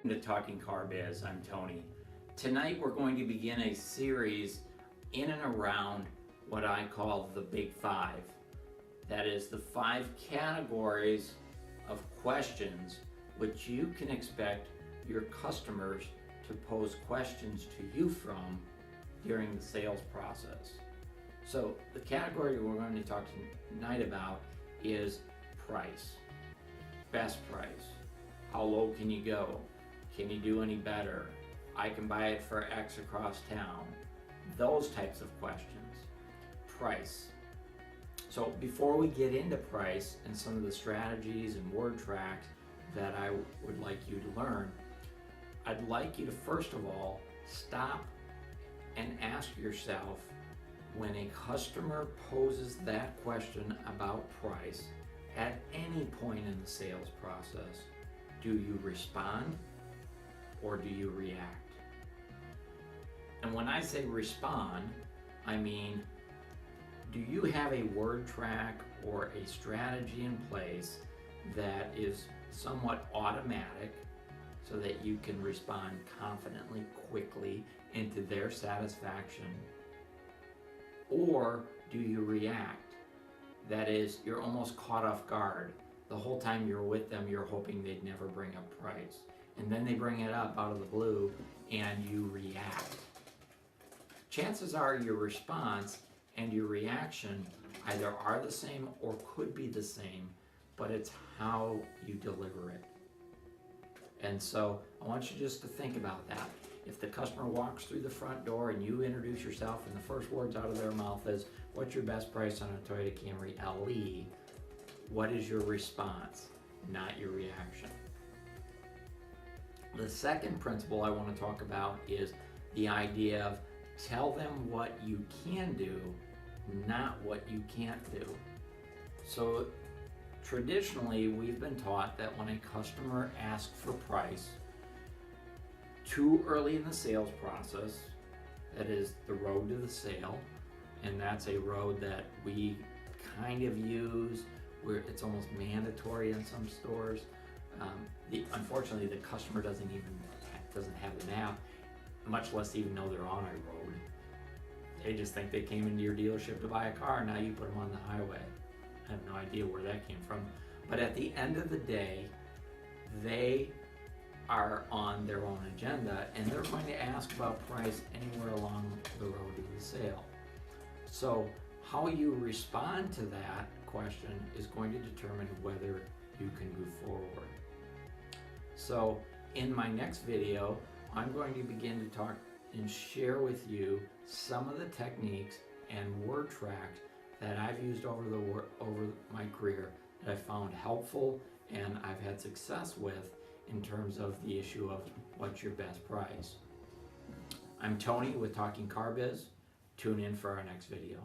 To Talking Car Biz. I'm Tony. Tonight we're going to begin a series in and around what I call the Big Five. That is the 5 categories of questions which you can expect your customers to pose questions to you from during the sales process. So the category we're going to talk tonight about is price. Best price. How low can you go? Can you do any better? I can buy it for X across town. Those types of questions. Price. So before we get into price and some of the strategies and word tracks that I would like you to learn, I'd like you to first of all stop and ask yourself, when a customer poses that question about price at any point in the sales process, do you respond or do you react? And when I say respond, I mean, do you have a word track or a strategy in place that is somewhat automatic so that you can respond confidently, quickly, and to their satisfaction? Or do you react? That is, you're almost caught off guard. The whole time you're with them, you're hoping they'd never bring up price. And then they bring it up out of the blue and you react. Chances are your response and your reaction either are the same or could be the same, but it's how you deliver it. And so I want you just to think about that. If the customer walks through the front door and you introduce yourself and the first words out of their mouth is, "What's your best price on a Toyota Camry LE?" What is your response, not your reaction? The second principle I want to talk about is the idea of tell them what you can do, not what you can't do. So traditionally, we've been taught that when a customer asks for price too early in the sales process, that is the road to the sale, and that's a road that we kind of use where it's almost mandatory in some stores. Unfortunately, the customer doesn't have an app, much less even know they're on a road. They just think they came into your dealership to buy a car, now you put them on the highway. I have no idea where that came from. But at the end of the day, they are on their own agenda and they're going to ask about price anywhere along the road to the sale. So how you respond to that question is going to determine whether you can move forward. So in my next video, I'm going to begin to talk and share with you some of the techniques and word tracks that I've used over my career that I found helpful and I've had success with in terms of the issue of what's your best price. I'm Tony with Talking Car Biz. Tune in for our next video.